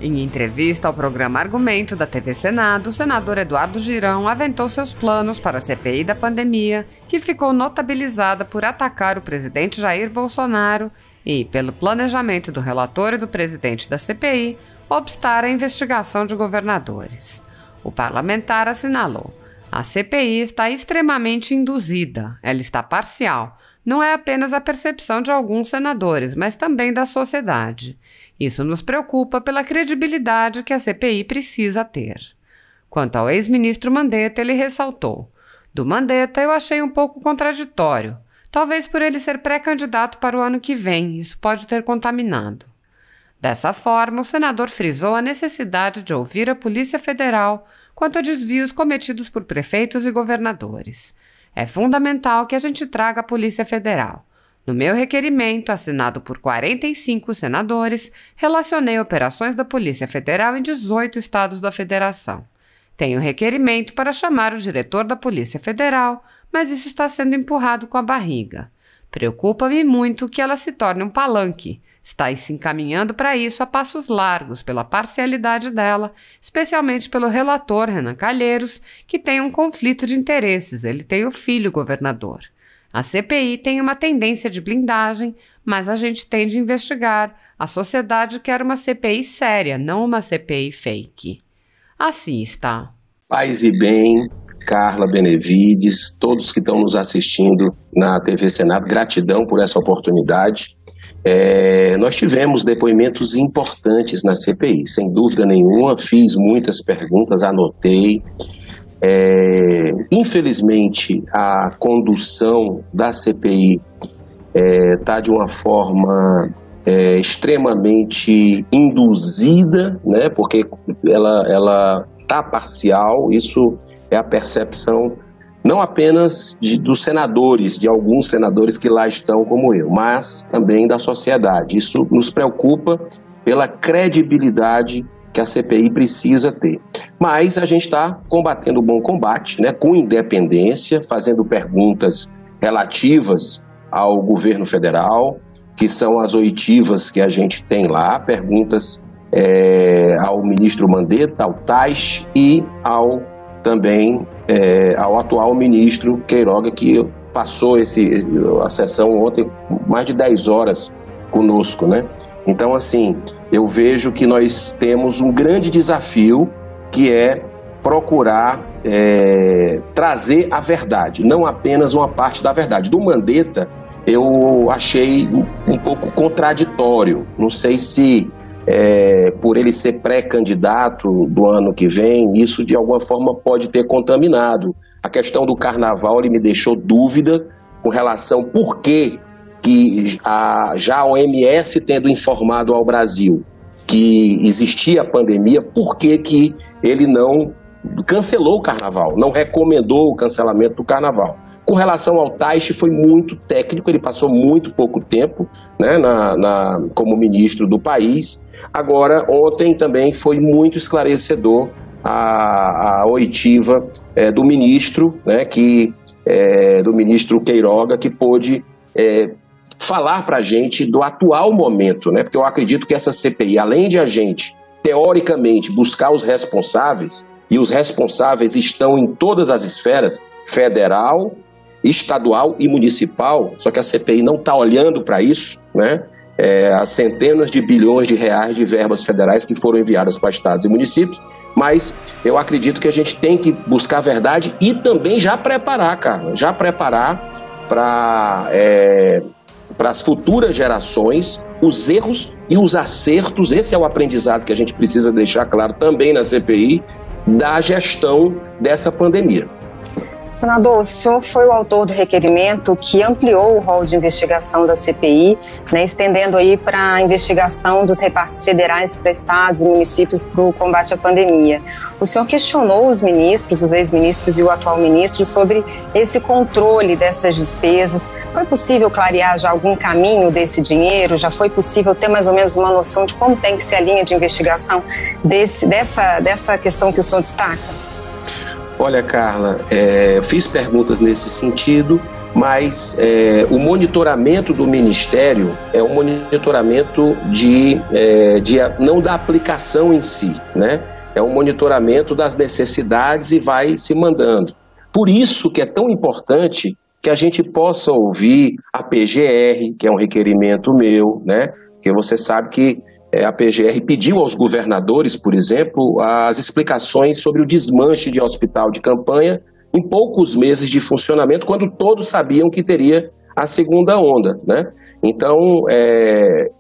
Em entrevista ao programa Argumento da TV Senado, o senador Eduardo Girão aventou seus planos para a CPI da pandemia, que ficou notabilizada por atacar o presidente Jair Bolsonaro e, pelo planejamento do relator e do presidente da CPI, obstar a investigação de governadores. O parlamentar assinalou: a CPI está extremamente induzida, ela está parcial. Não é apenas a percepção de alguns senadores, mas também da sociedade. Isso nos preocupa pela credibilidade que a CPI precisa ter. Quanto ao ex-ministro Mandetta, ele ressaltou: do Mandetta eu achei um pouco contraditório. Talvez por ele ser pré-candidato para o ano que vem, isso pode ter contaminado. Dessa forma, o senador frisou a necessidade de ouvir a Polícia Federal quanto a desvios cometidos por prefeitos e governadores. É fundamental que a gente traga a Polícia Federal. No meu requerimento, assinado por 45 senadores, relacionei operações da Polícia Federal em 18 estados da federação. Tenho requerimento para chamar o diretor da Polícia Federal, mas isso está sendo empurrado com a barriga. Preocupa-me muito que ela se torne um palanque. Está se encaminhando para isso a passos largos pela parcialidade dela, especialmente pelo relator Renan Calheiros, que tem um conflito de interesses, ele tem o filho governador. A CPI tem uma tendência de blindagem, mas a gente tem de investigar. A sociedade quer uma CPI séria, não uma CPI fake. Assim está. Paz e bem, Carla Benevides, todos que estão nos assistindo na TV Senado, gratidão por essa oportunidade. Nós tivemos depoimentos importantes na CPI, sem dúvida nenhuma, fiz muitas perguntas, anotei. Infelizmente, a condução da CPI está de uma forma extremamente induzida, né, porque ela está parcial. Isso é a percepção não apenas dos senadores, de alguns senadores que lá estão como eu, mas também da sociedade. Isso nos preocupa pela credibilidade que a CPI precisa ter. Mas a gente está combatendo o bom combate, né, com independência, fazendo perguntas relativas ao governo federal, que são as oitivas que a gente tem lá, perguntas ao ministro Mandetta, ao Taixe e também ao atual ministro Queiroga, que passou a sessão ontem mais de 10 horas conosco, né? Então, assim, eu vejo que nós temos um grande desafio, que é procurar trazer a verdade, não apenas uma parte da verdade. Do Mandetta, eu achei um pouco contraditório. Não sei se por ele ser pré-candidato do ano que vem, isso de alguma forma pode ter contaminado. A questão do carnaval, ele me deixou dúvida com relação por que já a OMS tendo informado ao Brasil que existia a pandemia, por que ele não cancelou o carnaval, não recomendou o cancelamento do carnaval. Com relação ao Taixe, foi muito técnico, ele passou muito pouco tempo, né, como ministro do país. Agora, ontem também foi muito esclarecedor a oitiva do ministro, né, do ministro Queiroga, que pôde falar para a gente do atual momento, né, porque eu acredito que essa CPI, além de a gente, teoricamente, buscar os responsáveis, e os responsáveis estão em todas as esferas, federal, estadual e municipal, só que a CPI não está olhando para isso, né? As centenas de bilhões de reais de verbas federais que foram enviadas para estados e municípios, mas eu acredito que a gente tem que buscar a verdade e também já preparar, Carla, para as futuras gerações os erros e os acertos. Esse é o aprendizado que a gente precisa deixar claro também na CPI, da gestão dessa pandemia. Senador, o senhor foi o autor do requerimento que ampliou o rol de investigação da CPI, né, estendendo aí para a investigação dos repasses federais para estados e municípios para o combate à pandemia. O senhor questionou os ministros, os ex-ministros e o atual ministro sobre esse controle dessas despesas. Foi possível clarear já algum caminho desse dinheiro? Já foi possível ter mais ou menos uma noção de como tem que ser a linha de investigação dessa questão que o senhor destaca? Olha, Carla, fiz perguntas nesse sentido mas o monitoramento do Ministério é um monitoramento não da aplicação em si, né? É um monitoramento das necessidades e vai se mandando. Por isso que é tão importante que a gente possa ouvir a PGR, que é um requerimento meu, né? Porque você sabe que a PGR pediu aos governadores, por exemplo, as explicações sobre o desmanche de hospital de campanha em poucos meses de funcionamento, quando todos sabiam que teria a segunda onda, né? Então,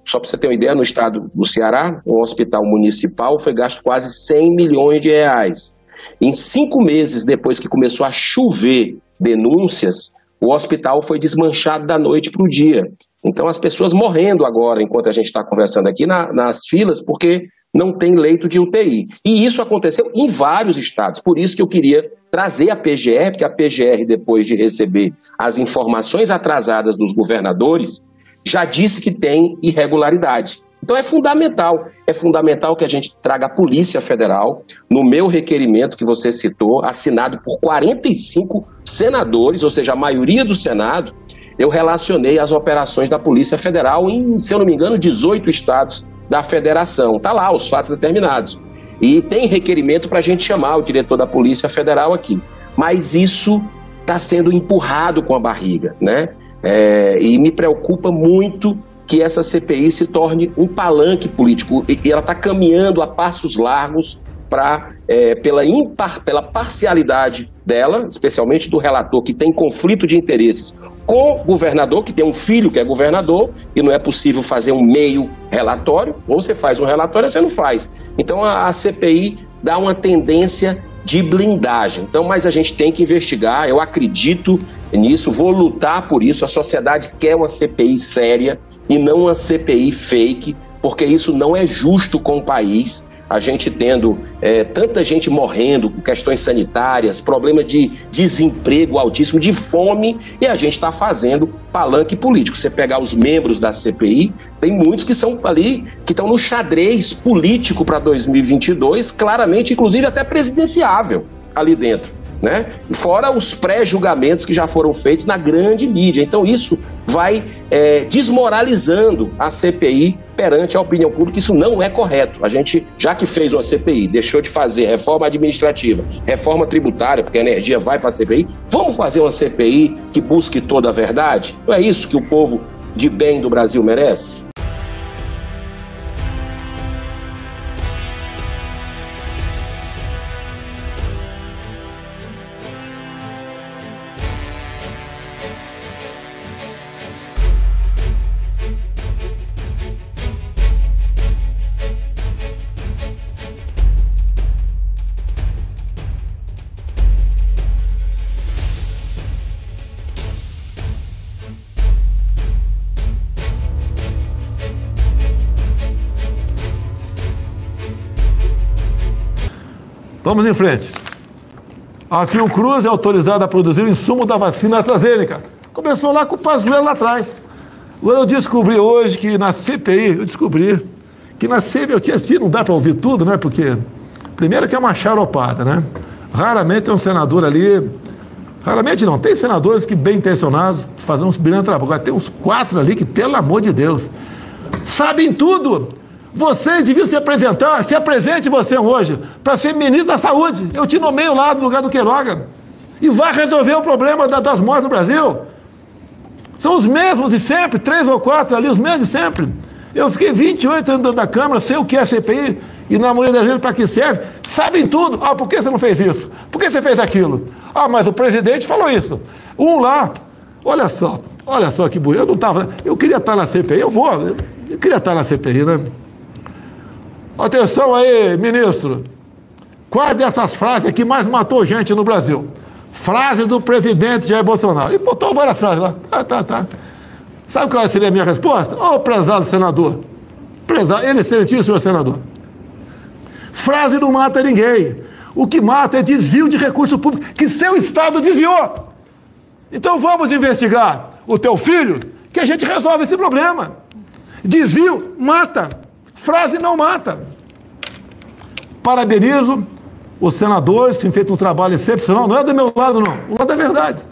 só para você ter uma ideia, no estado do Ceará, um hospital municipal foi gasto quase 100 milhões de reais. Em 5 meses depois que começou a chover denúncias, o hospital foi desmanchado da noite para o dia. Então, as pessoas morrendo agora, enquanto a gente está conversando aqui, nas filas, porque não tem leito de UTI. E isso aconteceu em vários estados. Por isso que eu queria trazer a PGR, porque a PGR, depois de receber as informações atrasadas dos governadores, já disse que tem irregularidade. Então é fundamental que a gente traga a Polícia Federal no meu requerimento que você citou, assinado por 45 senadores, ou seja, a maioria do Senado. Eu relacionei as operações da Polícia Federal em, se eu não me engano, 18 estados da federação. Está lá os fatos determinados. E tem requerimento para a gente chamar o diretor da Polícia Federal aqui. Mas isso está sendo empurrado com a barriga, né? E me preocupa muito que essa CPI se torne um palanque político. E ela está caminhando a passos largos pela parcialidade dela, especialmente do relator, que tem conflito de interesses com o governador, que tem um filho que é governador, e não é possível fazer um meio relatório, ou você faz um relatório ou você não faz. Então a CPI dá uma tendência de blindagem. Então, mas a gente tem que investigar, eu acredito nisso, vou lutar por isso. A sociedade quer uma CPI séria e não uma CPI fake, porque isso não é justo com o país. A gente tendo tanta gente morrendo com questões sanitárias, problema de desemprego altíssimo, de fome, e a gente está fazendo palanque político. Você pegar os membros da CPI, tem muitos que são ali, que estão no xadrez político para 2022, claramente, inclusive até presidenciável ali dentro, né? Fora os pré-julgamentos que já foram feitos na grande mídia. Então isso vai desmoralizando a CPI perante a opinião pública. Isso não é correto. A gente, já que fez uma CPI, deixou de fazer reforma administrativa, reforma tributária, porque a energia vai para a CPI, vamos fazer uma CPI que busque toda a verdade? Não é isso que o povo de bem do Brasil merece? Vamos em frente. A Fiocruz é autorizada a produzir o insumo da vacina AstraZeneca. Começou lá com o Pazuello lá atrás. Agora eu descobri hoje que na CPI, eu tinha assistido, não dá para ouvir tudo, né? Porque, primeiro que é uma charopada, né? Raramente tem um senador ali, raramente não, tem senadores que bem intencionados fazem uns brilhantes trabalhos. Agora tem uns 4 ali que, pelo amor de Deus, sabem tudo. Vocês deviam se apresentar, se apresente você hoje, para ser ministro da Saúde. Eu te nomeio lá no lugar do Queiroga. E vai resolver o problema das mortes no Brasil. São os mesmos de sempre, 3 ou 4 ali, os mesmos de sempre. Eu fiquei 28 anos dentro da Câmara, sei o que é CPI, e na maioria das vezes para que serve. Sabem tudo. Ah, por que você não fez isso? Por que você fez aquilo? Ah, mas o presidente falou isso. Um lá, olha só que bonito. Eu queria estar na CPI, eu queria estar na CPI, né? Atenção aí, ministro. Quais dessas frases aqui mais matou gente no Brasil? Frase do presidente Jair Bolsonaro. E botou várias frases lá. Tá. Sabe qual seria a minha resposta? Ô, prezado senador. Excelentíssimo senhor senador. Frase não mata ninguém. O que mata é desvio de recurso público que seu Estado desviou. Então vamos investigar o teu filho, que a gente resolve esse problema. Desvio mata. Frase não mata. Parabenizo os senadores que têm feito um trabalho excepcional. Não é do meu lado, não. O lado da verdade.